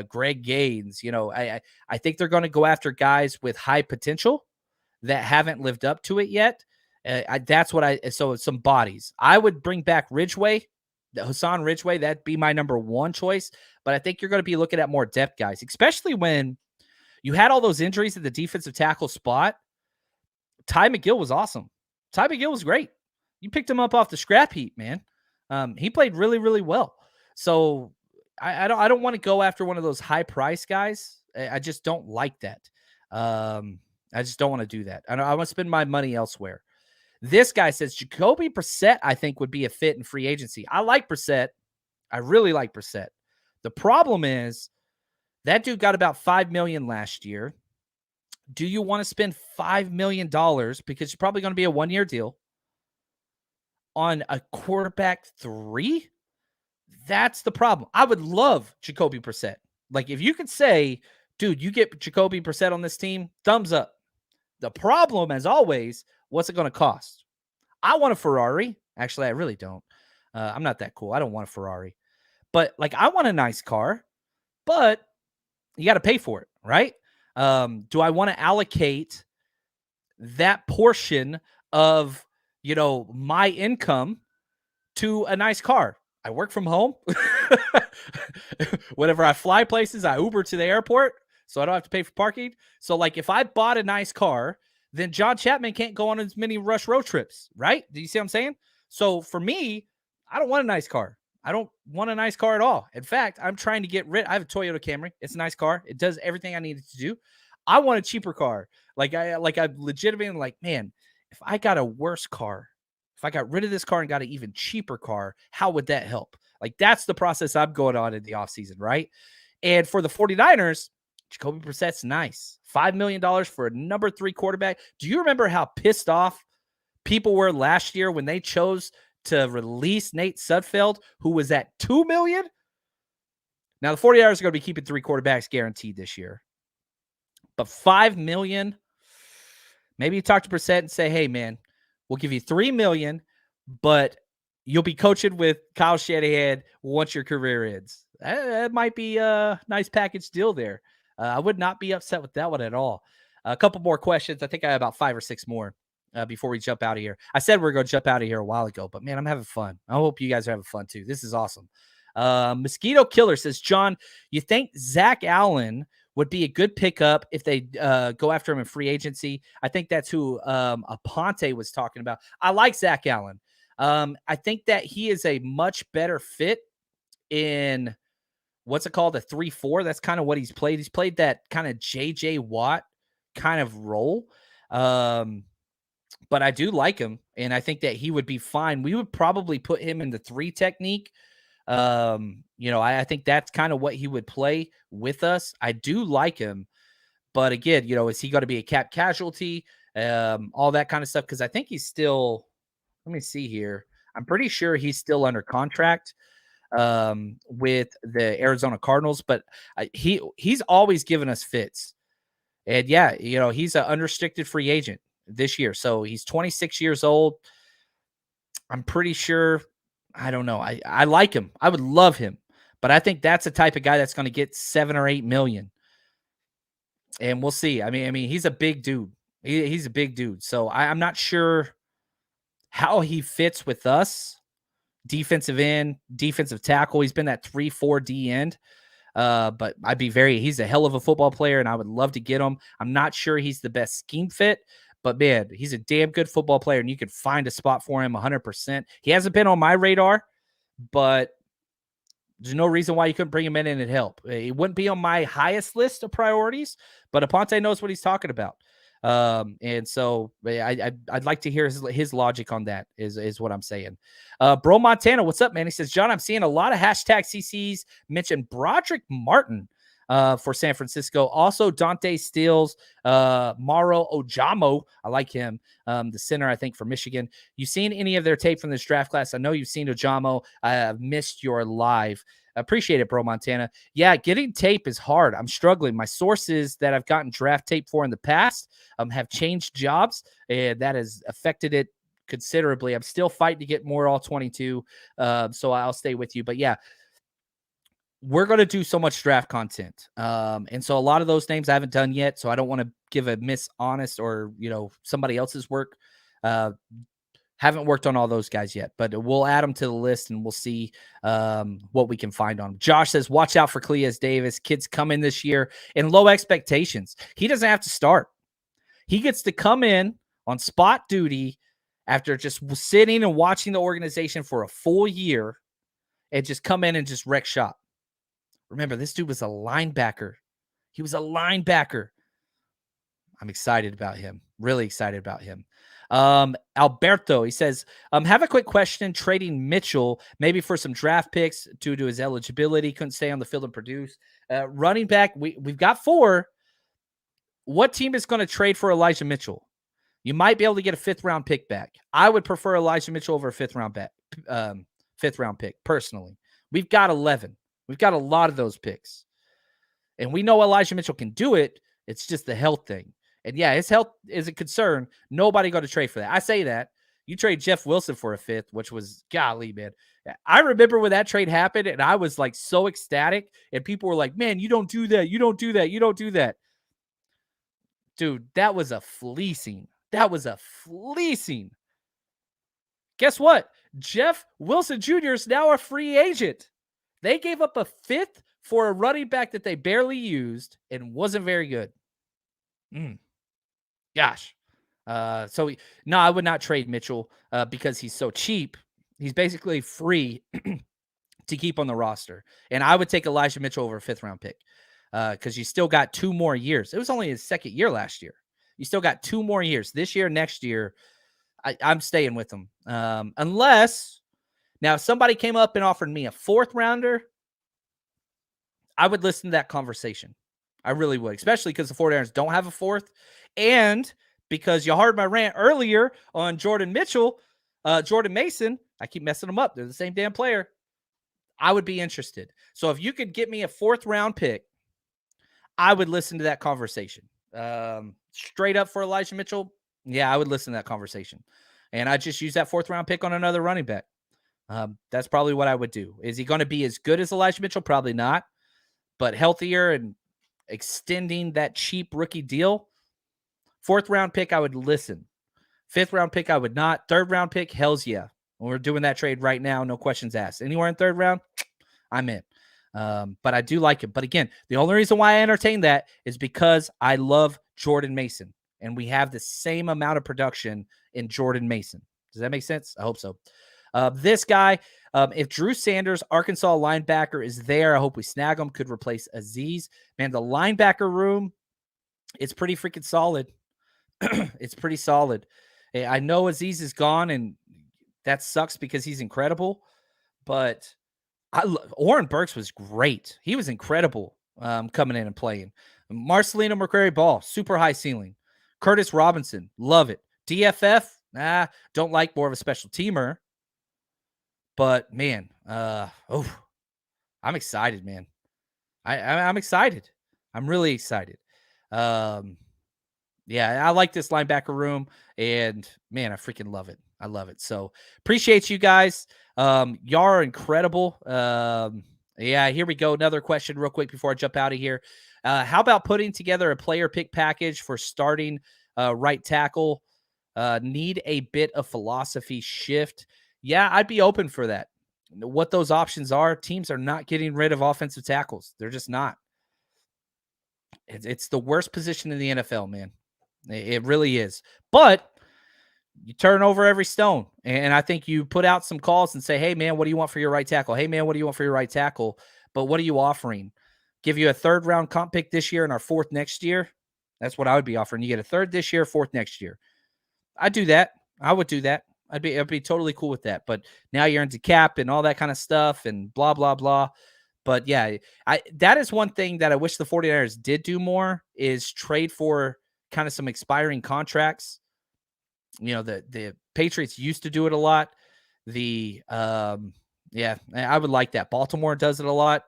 Greg Gaines. I think they're going to go after guys with high potential that haven't lived up to it yet. So some bodies. I would bring back Hassan Ridgeway. That'd be my number 1 choice. But I think you're going to be looking at more depth guys, especially when you had all those injuries at the defensive tackle spot. Ty McGill was awesome. Ty McGill was great. You picked him up off the scrap heap, man. He played really, really well. So I don't want to go after one of those high price guys. I just don't like that. I just don't want to do that. I want to spend my money elsewhere. This guy says Jacoby Brissett, I think, would be a fit in free agency. I like Brissett. I really like Brissett. The problem is that dude got about $5 million last year. Do you want to spend $5 million, because it's probably going to be a 1-year deal, on a quarterback 3? That's the problem. I would love Jacoby Brissett. Like, if you could say, dude, you get Jacoby Brissett on this team, thumbs up. The problem, as always, what's it going to cost? I want a Ferrari. Actually, I really don't. I'm not that cool. I don't want a Ferrari. But, I want a nice car, but you got to pay for it, right? Do I want to allocate that portion of, my income to a nice car? I work from home. Whenever I fly places, I Uber to the airport, so I don't have to pay for parking. So, if I bought a nice car, then John Chapman can't go on as many rush road trips, right? Do you see what I'm saying? So, for me, I don't want a nice car. I don't want a nice car at all. In fact, I'm trying to get rid. I have a Toyota Camry. It's a nice car. It does everything I need it to do. I want a cheaper car. I'm legitimately man, if I got a worse car, if I got rid of this car and got an even cheaper car, how would that help? That's the process I'm going on in the offseason, right? And for the 49ers, Jacoby Brissett's nice. $5 million for a number 3 quarterback. Do you remember how pissed off people were last year when they chose to release Nate Sudfeld, who was at $2 million? Now, the 49ers are going to be keeping 3 quarterbacks guaranteed this year. But $5 million, maybe you talk to Brissett and say, hey, man, We'll give you $3 million, but you'll be coaching with Kyle Shanahan once your career ends. That might be a nice package deal there. I would not be upset with that one at all. A couple more questions. I think I have about 5 or 6 more before we jump out of here. I said we are going to jump out of here a while ago, but man, I'm having fun. I hope you guys are having fun too. This is awesome. Mosquito Killer says, John, you think Zach Allen would be a good pickup if they go after him in free agency? I think that's who Aponte was talking about. I like Zach Allen. I think that he is a much better fit in what's it called? A 3-4. That's kind of what he's played. He's played that kind of JJ Watt kind of role. But I do like him, and I think that he would be fine. We would probably put him in the 3 technique. I think that's kind of what he would play with us. I do like him, but again, is he going to be a cap casualty? All that kind of stuff. Cause I think he's still, let me see here. I'm pretty sure he's still under contract with the Arizona Cardinals, but he's always given us fits. And yeah, he's an unrestricted free agent this year. So he's 26 years old. I'm pretty sure. I don't know. I like him. I would love him, but I think that's the type of guy that's going to get 7 or 8 million. And we'll see. I mean, he's a big dude. He's a big dude. So I'm not sure how he fits with us. Defensive end, defensive tackle. He's been that 3-4 D end. But he's a hell of a football player, and I would love to get him. I'm not sure he's the best scheme fit, but man, he's a damn good football player, and you could find a spot for him 100%. He hasn't been on my radar, but there's no reason why you couldn't bring him in and it'd help. It wouldn't be on my highest list of priorities, but Aponte knows what he's talking about. And so I'd like to hear his logic on that is what I'm saying. Bro Montana, what's up, man? He says, John, I'm seeing a lot of hashtag CCs mention Broderick Martin for San Francisco. Also Dante Steele, Maro Ojamo. I like him. The center, I think, for Michigan. You seen any of their tape from this draft class? I know you've seen Ojamo. I have missed your live. Appreciate it, Bro Montana. Yeah, getting tape is hard. I'm struggling. My sources that I've gotten draft tape for in the past have changed jobs, and that has affected it considerably. I'm still fighting to get more all 22, so I'll stay with you. But yeah, we're going to do so much draft content. And so a lot of those names I haven't done yet, so I don't want to give a dishonest or, somebody else's work. Haven't worked on all those guys yet, but we'll add them to the list and we'll see what we can find on them. Josh says, watch out for Cleas Davis. Kids come in this year in low expectations. He doesn't have to start. He gets to come in on spot duty after just sitting and watching the organization for a full year and just come in and just wreck shop. Remember, this dude was a linebacker. He was a linebacker. I'm excited about him. Really excited about him. Alberto, he says, have a quick question. Trading Mitchell, maybe for some draft picks due to his eligibility, couldn't stay on the field and produce. Running back, we've got 4. What team is going to trade for Elijah Mitchell? You might be able to get a 5th round pick back. I would prefer Elijah Mitchell over a 5th round pick personally. We've got 11. We've got a lot of those picks, and we know Elijah Mitchell can do it. It's just the health thing. And yeah, his health is a concern. Nobody going to trade for that. I say that. You trade Jeff Wilson for a 5th, which was, golly, man. I remember when that trade happened, and I was like so ecstatic, and people were like, man, you don't do that. You don't do that. You don't do that. Dude, that was a fleecing. That was a fleecing. Guess what? Jeff Wilson Jr. is now a free agent. They gave up a 5th for a running back that they barely used and wasn't very good. Gosh. No, I would not trade Mitchell because he's so cheap. He's basically free to keep on the roster. And I would take Elijah Mitchell over a 5th round pick because you still got 2 more years. It was only his 2nd year last year. You still got 2 more years. This year, next year, I'm staying with him. Unless, now, if somebody came up and offered me a 4th rounder, I would listen to that conversation. I really would, especially because the 49ers don't have a 4th. And because you heard my rant earlier on Jordan Mason, I keep messing them up. They're the same damn player. I would be interested. So if you could get me a 4th round pick, I would listen to that conversation. Straight up for Elijah Mitchell, yeah, I would listen to that conversation. and I just use that 4th round pick on another running back. That's probably what I would do. Is he going to be as good as Elijah Mitchell? Probably not, but healthier and extending that cheap rookie deal. 4th round pick, I would listen. 5th round pick, I would not. 3rd round pick, hells yeah. We're doing that trade right now. No questions asked. Anywhere in 3rd round, I'm in. But I do like it. But again, the only reason why I entertain that is because I love Jordan Mason, and we have the same amount of production in Jordan Mason. Does that make sense? I hope so. This guy, if Drew Sanders, Arkansas linebacker, is there, I hope we snag him. Could replace Aziz. Man, the linebacker room, it's pretty freaking solid. It's pretty solid. I know Aziz is gone, and that sucks because he's incredible. But Oren Burks was great. He was incredible coming in and playing. Marcelino McCrary Ball, super high ceiling. Curtis Robinson, love it. DFF, don't like, more of a special teamer. But man, I'm excited, man. I'm excited. I'm really excited. Yeah, I like this linebacker room, and man, I freaking love it. I love it. So appreciate you guys. Y'all are incredible. Yeah, here we go. Another question real quick before I jump out of here. How about putting together a player pick package for starting right tackle? Need a bit of philosophy shift. Yeah, I'd be open for that. What those options are, teams are not getting rid of offensive tackles. They're just not. It's the worst position in the NFL, man. It really is. But you turn over every stone. And I think you put out some calls and say, hey, man, what do you want for your right tackle? Hey, man, what do you want for your right tackle? But what are you offering? Give you a 3rd round comp pick this year and our 4th next year? That's what I would be offering. You get a 3rd this year, 4th next year. I'd do that. I would do that. I'd be totally cool with that. But now you're into cap and all that kind of stuff and blah, blah, blah. But yeah, that is one thing that I wish the 49ers did do more, is trade for kind of some expiring contracts. You know, the Patriots used to do it a lot. Yeah, I would like that. Baltimore does it a lot.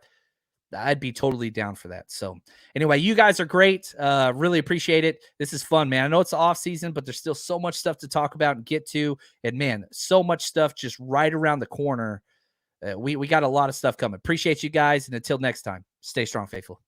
I'd be totally down for that. So anyway, you guys are great. Really appreciate it. This is fun, man. I know it's the off season, but there's still so much stuff to talk about and get to. And man, so much stuff just right around the corner. We got a lot of stuff coming. Appreciate you guys. And until next time, stay strong, faithful.